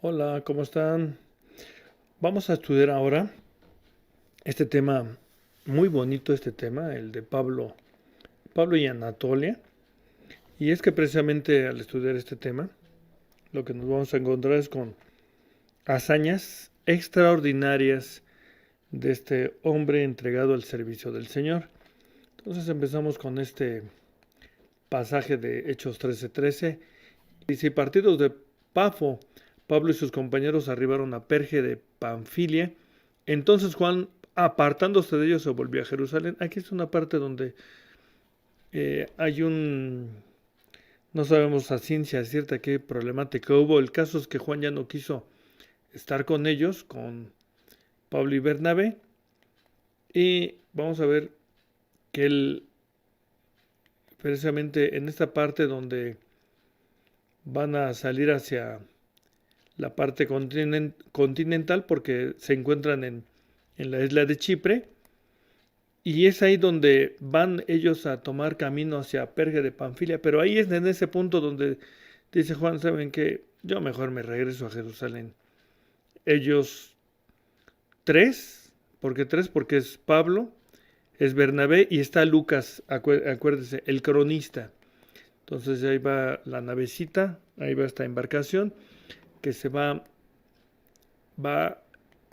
Hola, ¿cómo están? Vamos a estudiar ahora este tema, muy bonito este tema, el de Pablo y Anatolia. Y es que precisamente al estudiar este tema, lo que nos vamos a encontrar es con hazañas extraordinarias de este hombre entregado al servicio del Señor. Entonces empezamos con este pasaje de Hechos 13:13. Dice, partidos de Pafo, Pablo y sus compañeros arribaron a Perge de Panfilia. Entonces Juan, apartándose de ellos, se volvió a Jerusalén. Aquí es una parte donde hay no sabemos a ciencia cierta qué problemática hubo. El caso es que Juan ya no quiso estar con ellos, con Pablo y Bernabé. Y vamos a ver que él, precisamente en esta parte donde van a salir hacia la parte continental, porque se encuentran en la isla de Chipre, y es ahí donde van ellos a tomar camino hacia Perge de Panfilia, pero ahí es en ese punto donde dice Juan, ¿saben qué? Yo mejor me regreso a Jerusalén. Ellos tres, ¿por qué tres? Porque es Pablo, es Bernabé y está Lucas, acuérdese, el cronista. Entonces ahí va la navecita, ahí va esta embarcación que se va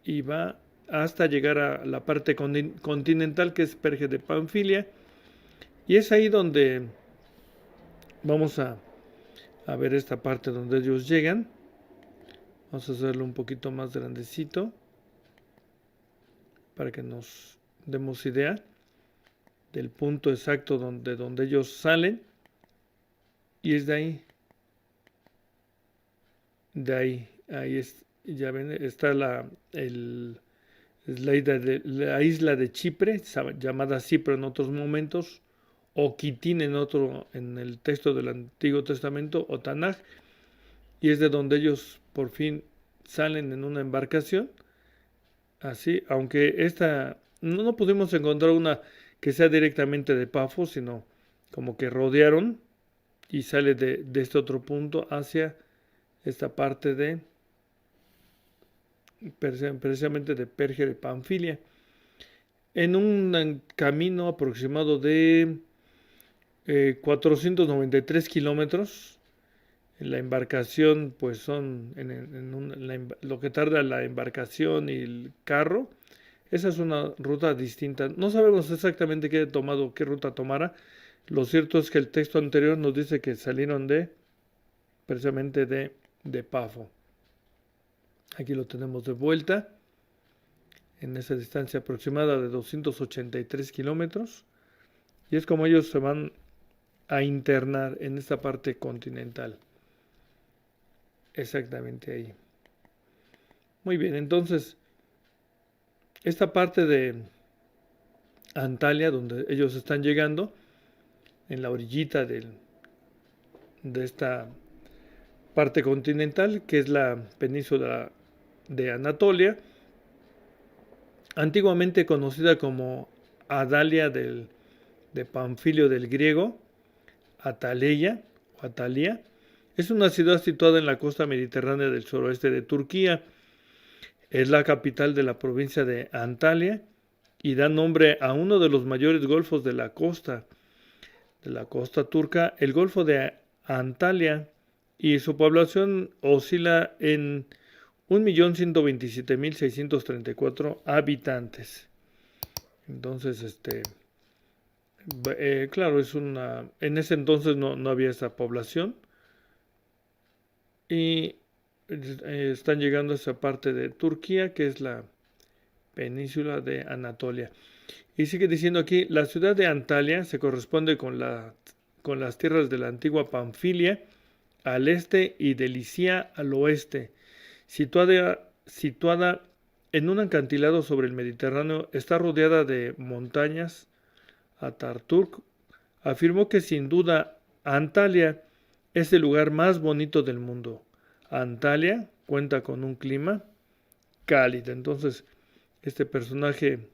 y va hasta llegar a la parte continental que es Perge de Panfilia. Y es ahí donde vamos a ver esta parte donde ellos llegan. Vamos a hacerlo un poquito más grandecito para que nos demos idea del punto exacto donde ellos salen. Y es ahí es, ya ven, está es la isla de Chipre, llamada Cipro en otros momentos, o Kitín en el texto del Antiguo Testamento, o Tanaj, y es de donde ellos por fin salen en una embarcación, así, aunque esta, no pudimos encontrar una que sea directamente de Pafos, sino como que rodearon y sale de este otro punto hacia esta parte de precisamente de Perge de Panfilia, en un camino aproximado de 493 kilómetros. La embarcación, pues son lo que tarda la embarcación y el carro. Esa es una ruta distinta. No sabemos exactamente qué ruta tomara. Lo cierto es que el texto anterior nos dice que salieron precisamente de Pafo. Aquí lo tenemos de vuelta, en esa distancia aproximada de 283 kilómetros. Y es como ellos se van a internar en esta parte continental. Exactamente ahí. Muy bien, entonces, esta parte de Antalya, donde ellos están llegando, en la orillita de esta parte continental, que es la península de Anatolia, antiguamente conocida como Adalia de Panfilio del griego, Ataleya o Atalia, es una ciudad situada en la costa mediterránea del suroeste de Turquía. Es la capital de la provincia de Antalya y da nombre a uno de los mayores golfos de la costa turca, el Golfo de Antalya, y su población oscila en 1.127.634 habitantes. Entonces, claro, en ese entonces no había esa población y están llegando a esa parte de Turquía que es la península de Anatolia. Y sigue diciendo aquí, la ciudad de Antalya se corresponde con las tierras de la antigua Panfilia al este y de Licia al oeste. Situada en un acantilado sobre el Mediterráneo, está rodeada de montañas. Ataturk afirmó que sin duda Antalya es el lugar más bonito del mundo. Antalya cuenta con un clima cálido. Entonces, este personaje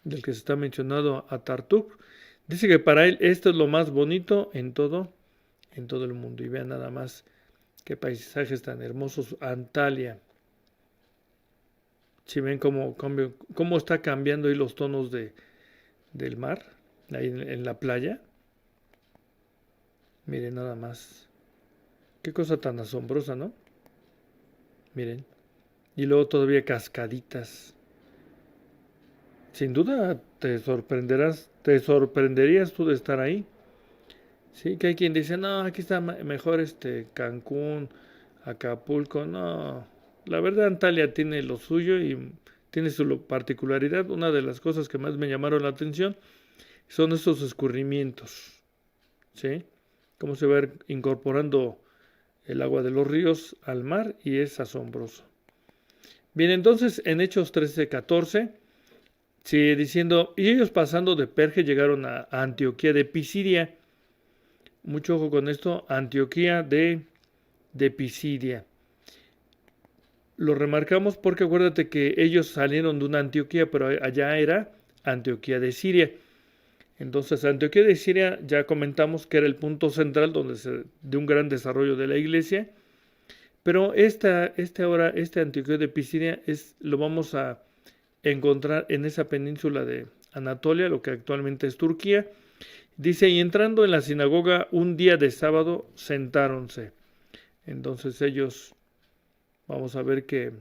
del que se está mencionado, Ataturk, dice que para él esto es lo más bonito en todo el mundo. Y vean nada más Qué paisajes tan hermosos. Antalya. Si ven cómo está cambiando ahí los tonos del mar, ahí en la playa. Miren nada más. Qué cosa tan asombrosa, ¿no? Miren. Y luego todavía cascaditas. Sin duda te sorprenderías tú de estar ahí. Sí, que hay quien dice, no, aquí está mejor Cancún, Acapulco. No, la verdad Antalya tiene lo suyo y tiene su particularidad. Una de las cosas que más me llamaron la atención son estos escurrimientos, ¿sí? Cómo se va incorporando el agua de los ríos al mar y es asombroso. Bien, entonces en Hechos 13:14 sigue diciendo, y ellos pasando de Perge llegaron a Antioquía de Pisidia. Mucho ojo con esto, Antioquía de Pisidia. Lo remarcamos porque acuérdate que ellos salieron de una Antioquía, pero allá era Antioquía de Siria. Entonces, Antioquía de Siria ya comentamos que era el punto central de un gran desarrollo de la iglesia. Pero este Antioquía de Pisidia lo vamos a encontrar en esa península de Anatolia, lo que actualmente es Turquía. Dice, y entrando en la sinagoga un día de sábado, sentáronse. Entonces ellos, vamos a ver que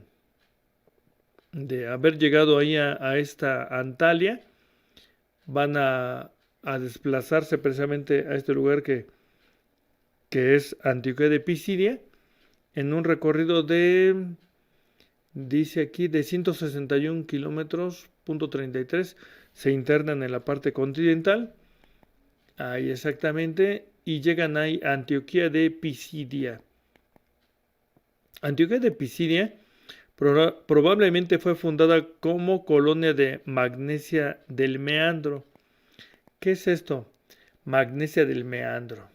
de haber llegado ahí a esta Antalya, van a desplazarse precisamente a este lugar que es Antioquía de Pisidia, en un recorrido dice aquí, de 161 kilómetros, .33, se internan en la parte continental, ahí exactamente, y llegan ahí a Antioquía de Pisidia. Antioquía de Pisidia probablemente fue fundada como colonia de Magnesia del Meandro. ¿Qué es esto? Magnesia del Meandro.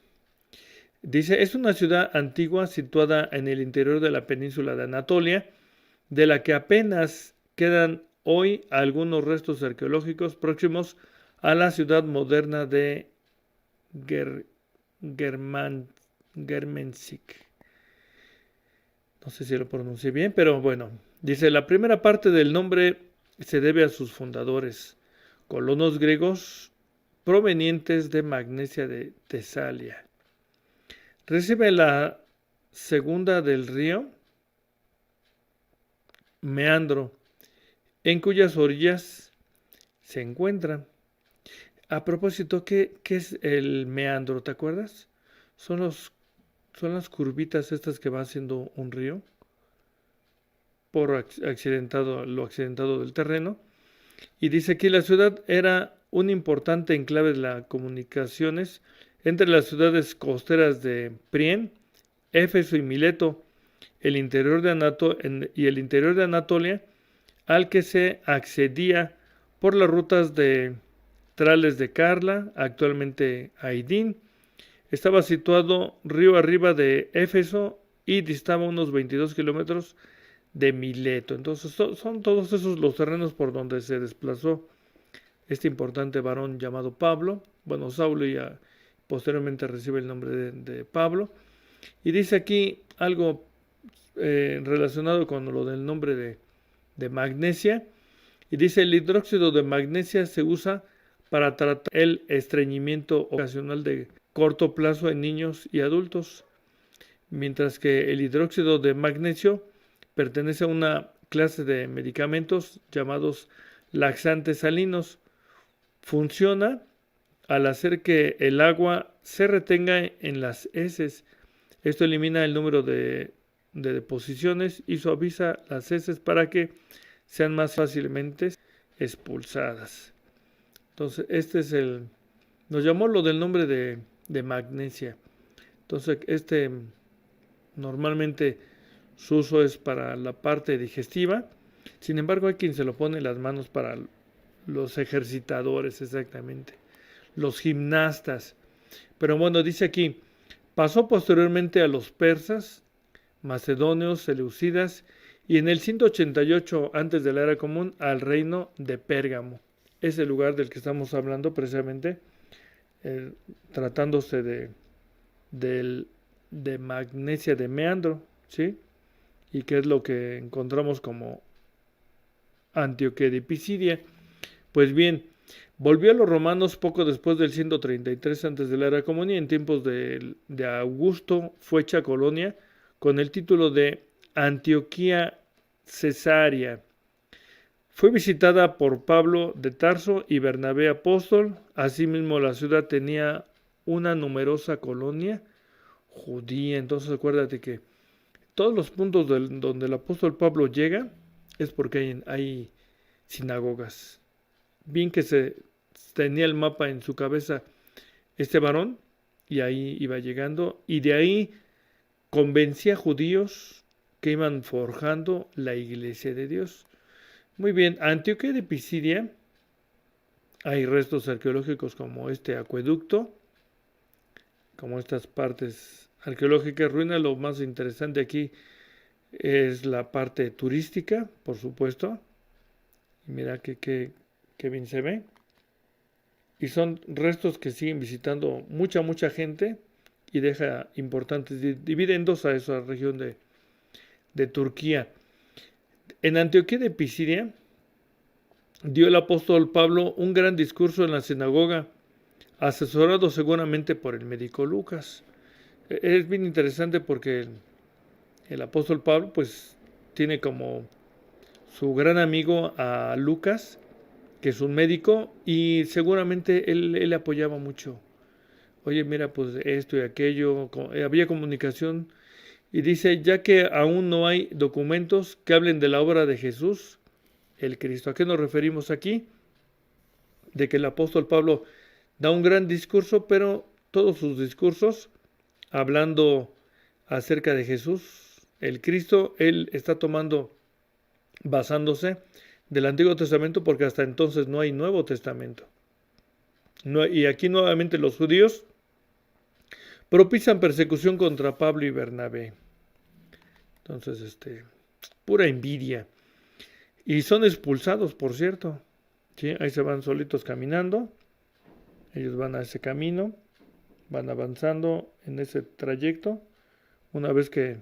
Dice, es una ciudad antigua situada en el interior de la península de Anatolia, de la que apenas quedan hoy algunos restos arqueológicos próximos a la ciudad moderna de Germensik. No sé si lo pronuncié bien, pero bueno. Dice, la primera parte del nombre se debe a sus fundadores, colonos griegos provenientes de Magnesia de Tesalia. Recibe la segunda del río Meandro, en cuyas orillas se encuentra. A propósito, ¿qué es el meandro? ¿Te acuerdas? Son las curvitas estas que va haciendo un río por lo accidentado del terreno. Y dice que la ciudad era un importante enclave de las comunicaciones entre las ciudades costeras de Priene, Éfeso y Mileto, el interior de el interior de Anatolia, al que se accedía por las rutas de Trales de Carla, actualmente Aidín. Estaba situado río arriba de Éfeso y distaba unos 22 kilómetros de Mileto. Entonces son todos esos los terrenos por donde se desplazó este importante varón llamado Pablo. Bueno, Saulo ya posteriormente recibe el nombre de Pablo. Y dice aquí algo relacionado con lo del nombre de magnesia. Y dice, el hidróxido de magnesia se usa para tratar el estreñimiento ocasional de corto plazo en niños y adultos, mientras que el hidróxido de magnesio pertenece a una clase de medicamentos llamados laxantes salinos. Funciona al hacer que el agua se retenga en las heces. Esto elimina el número de deposiciones y suaviza las heces para que sean más fácilmente expulsadas. Entonces, nos llamó lo del nombre de magnesia. Entonces, normalmente su uso es para la parte digestiva. Sin embargo, hay quien se lo pone en las manos para los ejercitadores, exactamente. Los gimnastas. Pero bueno, dice aquí, pasó posteriormente a los persas, macedonios, seleucidas y en el 188 antes de la era común al reino de Pérgamo. Es el lugar del que estamos hablando precisamente, tratándose del de Magnesia de Meandro, ¿sí? Y que es lo que encontramos como Antioquía de Pisidia. Pues bien, volvió a los romanos poco después del 133 antes de la era común y en tiempos de Augusto fue hecha colonia con el título de Antioquía Cesarea. Fue visitada por Pablo de Tarso y Bernabé apóstol. Asimismo, la ciudad tenía una numerosa colonia judía. Entonces, acuérdate que todos los puntos donde el apóstol Pablo llega es porque hay sinagogas. Bien que se tenía el mapa en su cabeza este varón y ahí iba llegando y de ahí convencía a judíos que iban forjando la iglesia de Dios. Muy bien, Antioquía de Pisidia hay restos arqueológicos como este acueducto, como estas partes arqueológicas, ruinas. Lo más interesante aquí es la parte turística, por supuesto. Y mira que bien se ve. Y son restos que siguen visitando mucha gente y deja importantes. Divide en dos a esa región de Turquía. En Antioquía de Pisidia dio el apóstol Pablo un gran discurso en la sinagoga, asesorado seguramente por el médico Lucas. Es bien interesante porque el apóstol Pablo pues tiene como su gran amigo a Lucas, que es un médico, y seguramente él le apoyaba mucho. Oye, mira, pues esto y aquello, había comunicación, y dice, ya que aún no hay documentos que hablen de la obra de Jesús, el Cristo. ¿A qué nos referimos aquí? De que el apóstol Pablo da un gran discurso, pero todos sus discursos, hablando acerca de Jesús, el Cristo, él está tomando, basándose del Antiguo Testamento, porque hasta entonces no hay Nuevo Testamento. Y aquí nuevamente los judíos propician persecución contra Pablo y Bernabé. Entonces, pura envidia. Y son expulsados, por cierto. ¿Sí? Ahí se van solitos caminando. Ellos van a ese camino, van avanzando en ese trayecto, una vez que,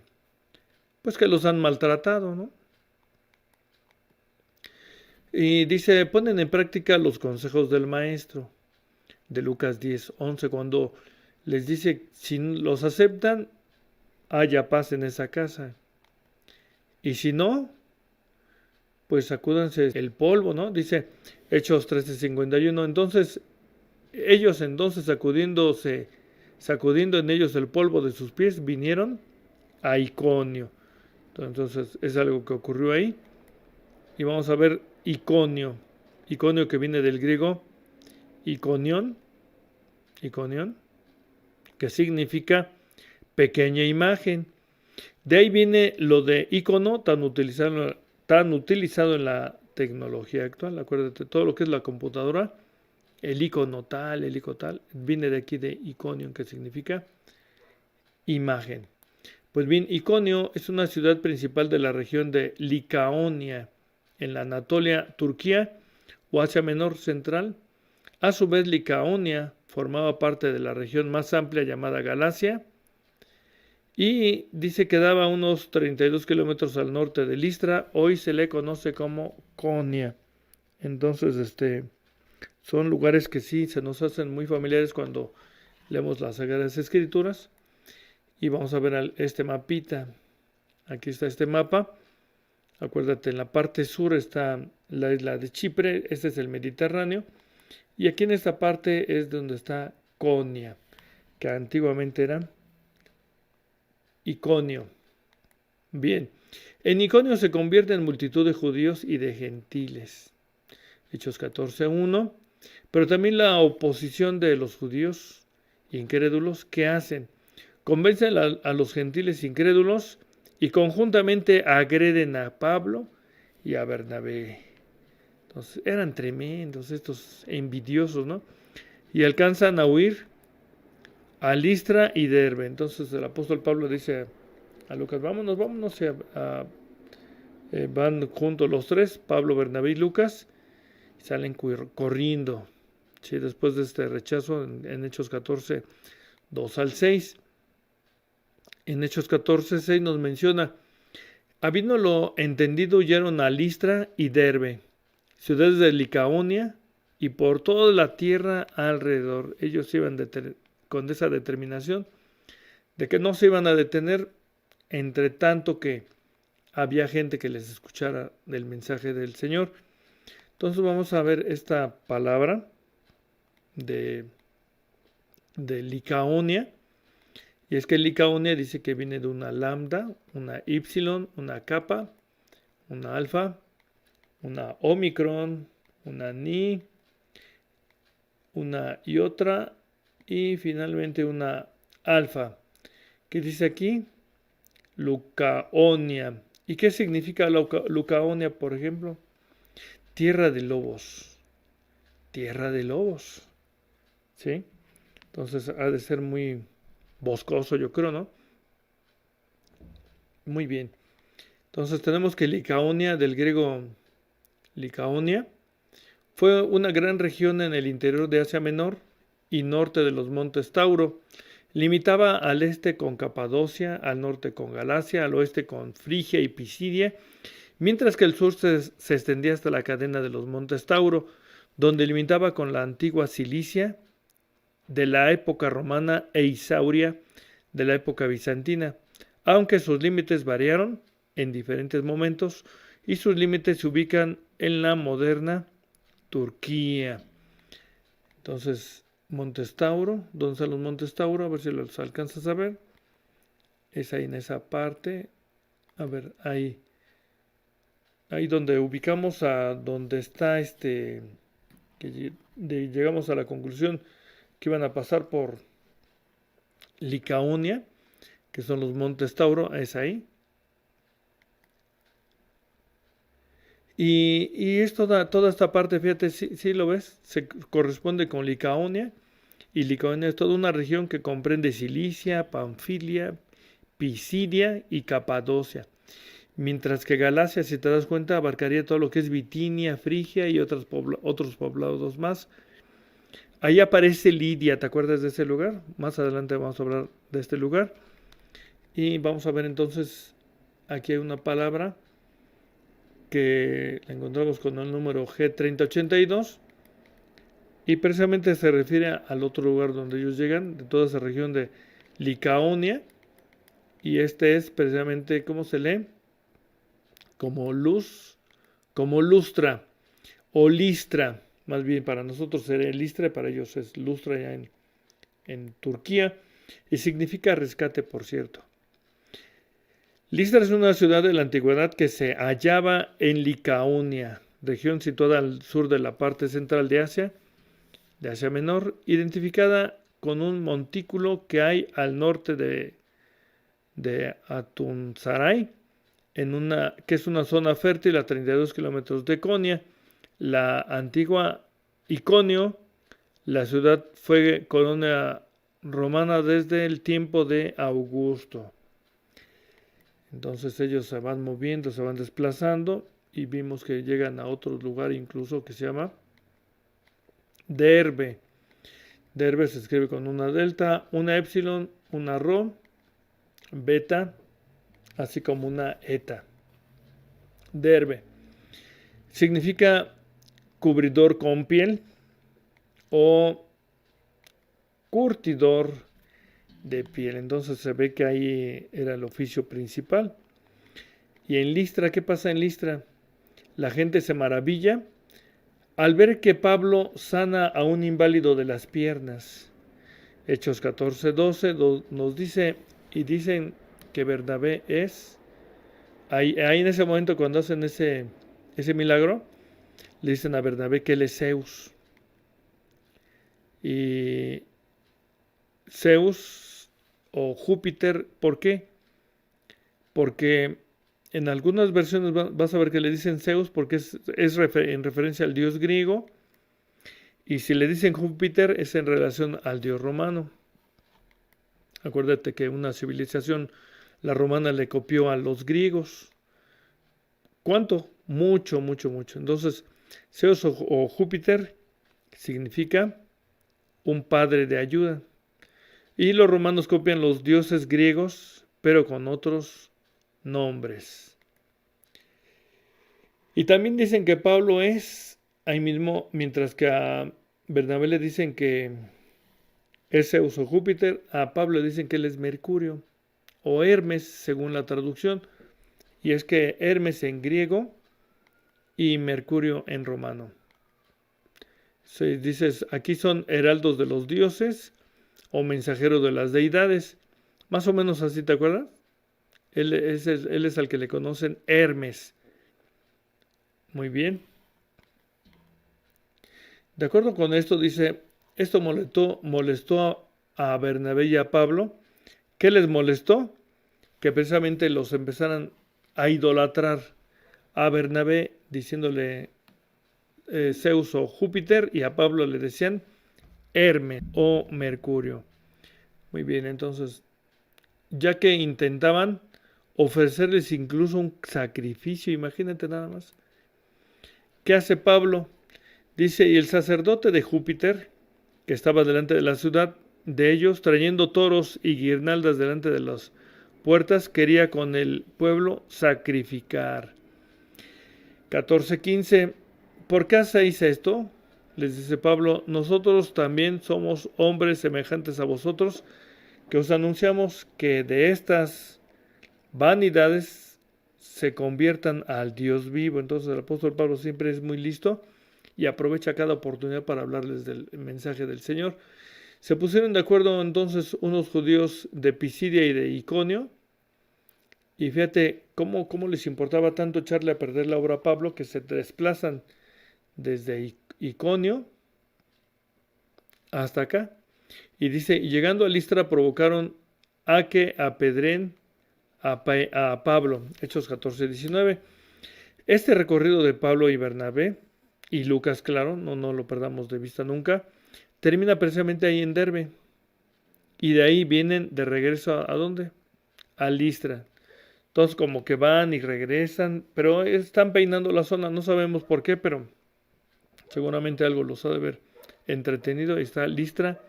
pues que los han maltratado, ¿no? Y dice, ponen en práctica los consejos del maestro, de Lucas 10:11, cuando les dice, si los aceptan, haya paz en esa casa. Y si no, pues sacúdanse el polvo, ¿no? Dice Hechos 13:51. Entonces, ellos sacudiendo en ellos el polvo de sus pies, vinieron a Iconio. Entonces, es algo que ocurrió ahí. Y vamos a ver Iconio. Iconio, que viene del griego Iconión, que significa pequeña imagen. De ahí viene lo de icono, tan utilizado en la tecnología actual. Acuérdate, todo lo que es la computadora, el icono tal, viene de aquí de Iconium, que significa imagen. Pues bien, Iconio es una ciudad principal de la región de Licaonia, en la Anatolia, Turquía o Asia Menor Central. A su vez, Licaonia formaba parte de la región más amplia llamada Galacia y dice que daba unos 32 kilómetros al norte de Listra. Hoy se le conoce como Konya. Entonces, son lugares que sí se nos hacen muy familiares cuando leemos las Sagradas Escrituras. Y vamos a ver este mapita. Aquí está este mapa. Acuérdate, en la parte sur está la isla de Chipre. Este es el Mediterráneo. Y aquí en esta parte es donde está Konya, que antiguamente era Iconio. Bien, en Iconio se convierte en multitud de judíos y de gentiles. Hechos 14:1. Pero también la oposición de los judíos incrédulos, ¿qué hacen? Convencen a los gentiles incrédulos y conjuntamente agreden a Pablo y a Bernabé. Entonces, eran tremendos estos envidiosos, ¿no? Y alcanzan a huir a Listra y Derbe. Entonces el apóstol Pablo dice a Lucas, vámonos. Van juntos los tres, Pablo, Bernabé y Lucas, y salen corriendo. ¿Sí? Después de este rechazo en Hechos 14, 2 al 6. En Hechos 14:6 nos menciona, habiéndolo entendido, huyeron a Listra y Derbe, ciudades de Licaonia, y por toda la tierra alrededor. Ellos iban con esa determinación de que no se iban a detener, entre tanto que había gente que les escuchara del mensaje del Señor. Entonces vamos a ver esta palabra de Licaonia. Y es que Licaonia dice que viene de una lambda, una ypsilon, una kappa, una alfa, una omicron, una ni, una iota y finalmente una alfa. ¿Qué dice aquí? Lucaonia. ¿Y qué significa Lucaonia, por ejemplo? Tierra de lobos. Tierra de lobos. ¿Sí? Entonces ha de ser muy boscoso, yo creo, ¿no? Muy bien. Entonces tenemos que Licaonia, del griego Licaonia, fue una gran región en el interior de Asia Menor y norte de los montes Tauro. Limitaba al este con Capadocia, al norte con Galacia, al oeste con Frigia y Pisidia, mientras que el sur se extendía hasta la cadena de los montes Tauro, donde limitaba con la antigua Cilicia de la época romana e Isauria de la época bizantina, aunque sus límites variaron en diferentes momentos y sus límites se ubican en la moderna Turquía. Entonces, Montes Tauro, ¿dónde están los Montes Tauro? A ver si los alcanzas a ver. Es ahí en esa parte. A ver, ahí donde ubicamos a donde está llegamos a la conclusión que iban a pasar por Licaonia, que son los Montes Tauro, es ahí. Y es toda esta parte, fíjate, si lo ves, se corresponde con Licaonia. Y Licaonia es toda una región que comprende Cilicia, Panfilia, Pisidia y Capadocia. Mientras que Galacia, si te das cuenta, abarcaría todo lo que es Bitinia, Frigia y otros poblados más. Ahí aparece Lidia, ¿te acuerdas de ese lugar? Más adelante vamos a hablar de este lugar. Y vamos a ver entonces, aquí hay una palabra que la encontramos con el número G3082 y precisamente se refiere al otro lugar donde ellos llegan, de toda esa región de Licaonia, y este es precisamente, ¿cómo se lee? Como luz, como lustra o listra, más bien para nosotros sería listra, para ellos es lustra ya en Turquía, y significa rescate, por cierto. Listra es una ciudad de la antigüedad que se hallaba en Licaonia, región situada al sur de la parte central de Asia Menor, identificada con un montículo que hay al norte de Atunzaray, que es una zona fértil a 32 kilómetros de Konya. La antigua Iconio, la ciudad fue colonia romana desde el tiempo de Augusto. Entonces ellos se van moviendo, se van desplazando y vimos que llegan a otro lugar incluso que se llama Derbe. Derbe se escribe con una delta, una epsilon, una rho, beta, así como una eta. Derbe significa cubridor con piel o curtidor de piel. Entonces se ve que ahí era el oficio principal. Y en Listra, ¿qué pasa en Listra? La gente se maravilla al ver que Pablo sana a un inválido de las piernas. Hechos 14:12 nos dice, y dicen que Bernabé es, ahí en ese momento cuando hacen ese milagro, le dicen a Bernabé que él es Zeus. Y Zeus o Júpiter, ¿por qué? Porque en algunas versiones vas a ver que le dicen Zeus porque es en referencia al dios griego, y si le dicen Júpiter es en relación al dios romano. Acuérdate que una civilización, la romana, le copió a los griegos. ¿Cuánto? Mucho, mucho, mucho. Entonces, Zeus o Júpiter significa un padre de ayuda. Y los romanos copian los dioses griegos pero con otros nombres. Y también dicen que Pablo es ahí mismo, mientras que a Bernabé le dicen que es Zeus o Júpiter, a Pablo le dicen que él es Mercurio o Hermes, según la traducción. Y es que Hermes en griego y Mercurio en romano. Si dices, aquí son heraldos de los dioses o mensajeros de las deidades. Más o menos así, ¿te acuerdas? Él es al que le conocen Hermes. Muy bien. De acuerdo con esto, dice, esto molestó a Bernabé y a Pablo. ¿Qué les molestó? Que precisamente los empezaran a idolatrar a Bernabé diciéndole Zeus o Júpiter, y a Pablo le decían Hermes o Mercurio. Muy bien, entonces, ya que intentaban ofrecerles incluso un sacrificio, imagínate nada más. ¿Qué hace Pablo? Dice, y el sacerdote de Júpiter, que estaba delante de la ciudad de ellos, trayendo toros y guirnaldas delante de las puertas, quería con el pueblo sacrificar. 14:15. ¿Por qué hacéis esto? Les dice Pablo, nosotros también somos hombres semejantes a vosotros, que os anunciamos que de estas vanidades se conviertan al Dios vivo. Entonces el apóstol Pablo siempre es muy listo y aprovecha cada oportunidad para hablarles del mensaje del Señor. Se pusieron de acuerdo entonces unos judíos de Pisidia y de Iconio, y fíjate cómo les importaba tanto echarle a perder la obra a Pablo, que se desplazan desde Iconio hasta acá. Y dice, y llegando a Listra provocaron a que apedren a Pablo. Hechos 14:19. Este recorrido de Pablo y Bernabé, y Lucas, claro, no lo perdamos de vista nunca, termina precisamente ahí en Derbe. Y de ahí vienen de regreso ¿a dónde? A Listra. Todos como que van y regresan, pero están peinando la zona, no sabemos por qué, pero seguramente algo los ha de ver entretenido. Ahí está Listra,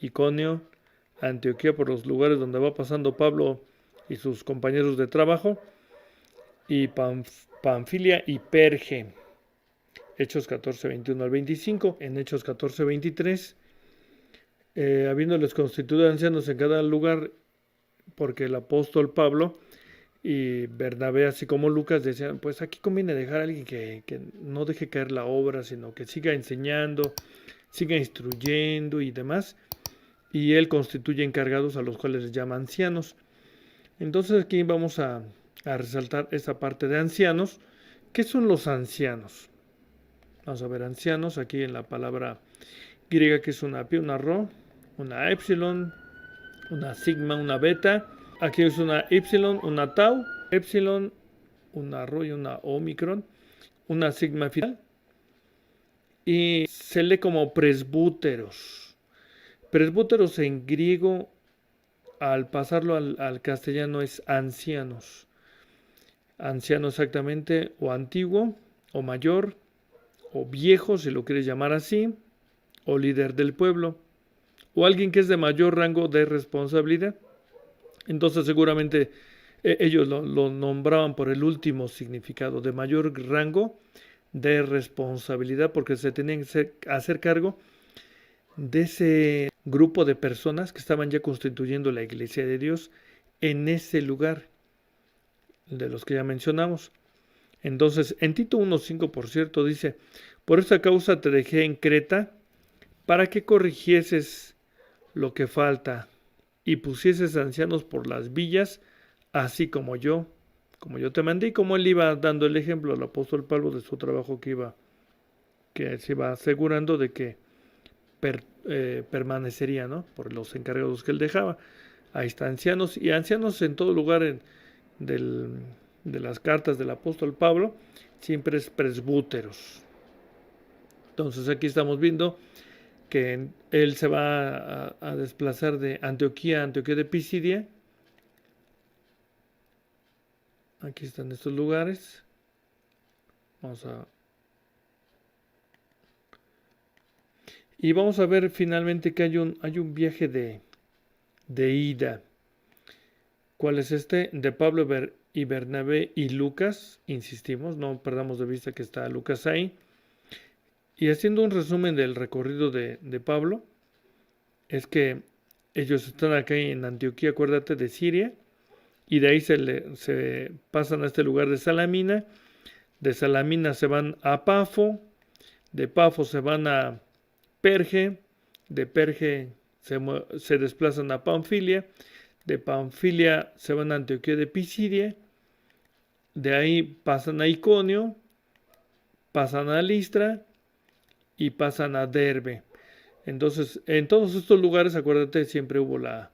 Iconio, Antioquía, por los lugares donde va pasando Pablo y sus compañeros de trabajo, y Panfilia y Perge. Hechos 14:21 al 25. En Hechos 14:23, habiéndoles constituido ancianos en cada lugar, porque el apóstol Pablo y Bernabé, así como Lucas, decían, pues aquí conviene dejar a alguien que no deje caer la obra, sino que siga enseñando, siga instruyendo y demás. Y él constituye encargados, a los cuales les llama ancianos. Entonces aquí vamos a resaltar esa parte de ancianos. ¿Qué son los ancianos? Vamos a ver ancianos aquí en la palabra griega, que es una pi, una rho, una epsilon, una sigma, una beta. Aquí es una epsilon, una tau, epsilon, una rho y una omicron, una sigma final. Y se lee como presbúteros. Presbúteros en griego, al pasarlo al castellano, es ancianos. Anciano exactamente, o antiguo, o mayor, o viejo, si lo quieres llamar así, o líder del pueblo, o alguien que es de mayor rango de responsabilidad. Entonces seguramente ellos lo nombraban por el último significado, de mayor rango de responsabilidad, porque se tenían que hacer cargo de ese grupo de personas que estaban ya constituyendo la iglesia de Dios en ese lugar, de los que ya mencionamos. Entonces, en Tito 1:5, por cierto, dice, por esta causa te dejé en Creta, para que corrigieses lo que falta y pusieses ancianos por las villas, así como yo te mandé. Y como él iba dando el ejemplo al apóstol Pablo de su trabajo, que se iba asegurando de que permanecería, ¿no?, por los encargados que él dejaba. Ahí está, ancianos, y ancianos en todo lugar de las cartas del apóstol Pablo, siempre es presbúteros. Entonces aquí estamos viendo que él se va a desplazar de Antioquía a Antioquía de Pisidia. Aquí están estos lugares. Y vamos a ver finalmente que hay un viaje de ida. ¿Cuál es este? De Pablo y Bernabé y Lucas, insistimos, no perdamos de vista que está Lucas ahí. Y haciendo un resumen del recorrido de Pablo, es que ellos están acá en Antioquía, acuérdate, de Siria, y de ahí se pasan a este lugar de Salamina. De Salamina se van a Pafo, de Pafo se van a Perge, de Perge se desplazan a Panfilia, de Panfilia se van a Antioquía de Pisidia, de ahí pasan a Iconio, pasan a Listra y pasan a Derbe. Entonces, en todos estos lugares, acuérdate, siempre hubo la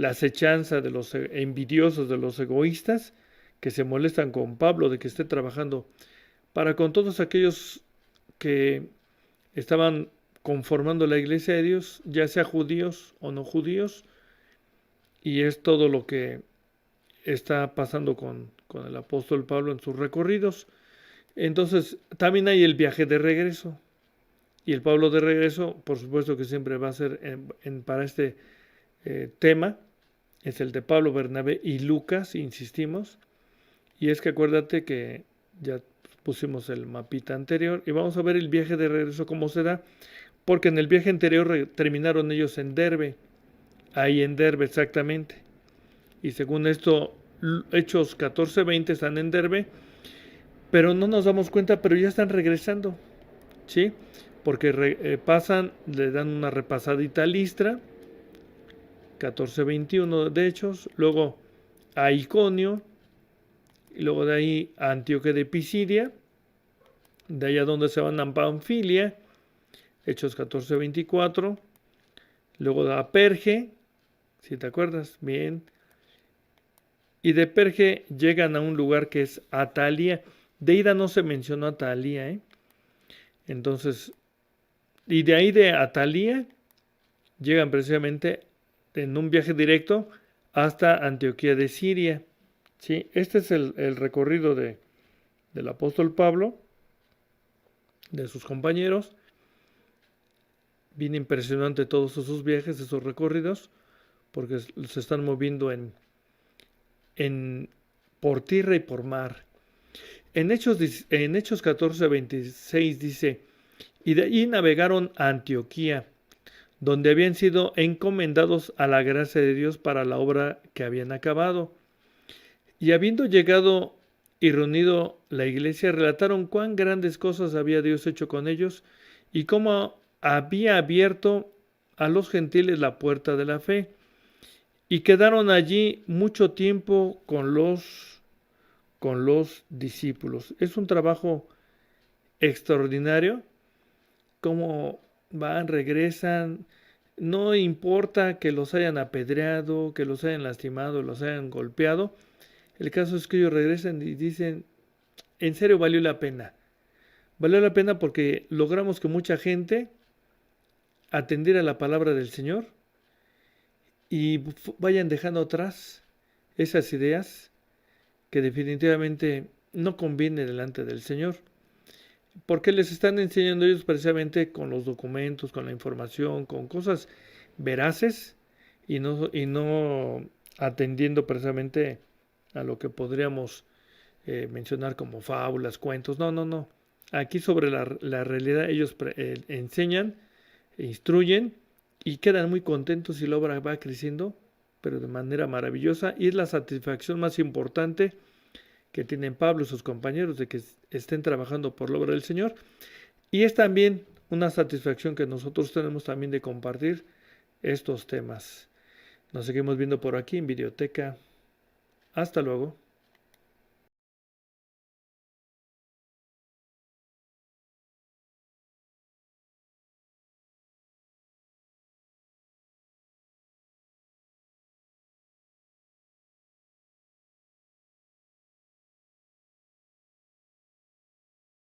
acechanza de los envidiosos, de los egoístas, que se molestan con Pablo de que esté trabajando para con todos aquellos que estaban conformando la iglesia de Dios, ya sea judíos o no judíos, y es todo lo que está pasando con el apóstol Pablo en sus recorridos. Entonces, también hay el viaje de regreso. Y el Pablo de regreso, por supuesto que siempre va a ser para este tema, es el de Pablo, Bernabé y Lucas, insistimos. Y es que acuérdate que ya pusimos el mapita anterior y vamos a ver el viaje de regreso cómo se da, porque en el viaje anterior terminaron ellos en Derbe, ahí en Derbe exactamente. Y según esto, Hechos 14:20 están en Derbe, pero no nos damos cuenta, pero ya están regresando, ¿sí? Porque pasan, le dan una repasadita a Listra, 14:21 de Hechos, luego a Iconio, y luego de ahí a Antioquía de Pisidia, de allá donde se van a Panfilia, Hechos 14:24, luego a Perge, si te acuerdas, bien, y de Perge llegan a un lugar que es Atalia. De ida no se mencionó Atalia, ¿eh? Entonces, y de ahí de Atalia llegan precisamente en un viaje directo hasta Antioquía de Siria. ¿Sí? Este es el recorrido del apóstol Pablo, de sus compañeros. Bien impresionante todos esos viajes, esos recorridos, porque se están moviendo por tierra y por mar. En Hechos 14:26 dice, y de ahí navegaron a Antioquía, donde habían sido encomendados a la gracia de Dios para la obra que habían acabado. Y habiendo llegado y reunido la iglesia, relataron cuán grandes cosas había Dios hecho con ellos y cómo había abierto a los gentiles la puerta de la fe. Y quedaron allí mucho tiempo con los discípulos. Es un trabajo extraordinario. Cómo van, regresan. No importa que los hayan apedreado, que los hayan lastimado, los hayan golpeado. El caso es que ellos regresan y dicen, en serio valió la pena. Valió la pena porque logramos que mucha gente atendiera la palabra del Señor y vayan dejando atrás esas ideas que definitivamente no conviene delante del Señor. Porque les están enseñando ellos precisamente con los documentos, con la información, con cosas veraces y no atendiendo precisamente a lo que podríamos mencionar como fábulas, cuentos. No, no, no. Aquí sobre la realidad ellos enseñan, instruyen y quedan muy contentos y la obra va creciendo, pero de manera maravillosa. Y es la satisfacción más importante que tienen Pablo y sus compañeros de que estén trabajando por la obra del Señor. Y es también una satisfacción que nosotros tenemos también de compartir estos temas. Nos seguimos viendo por aquí en Videoteca. Hasta luego.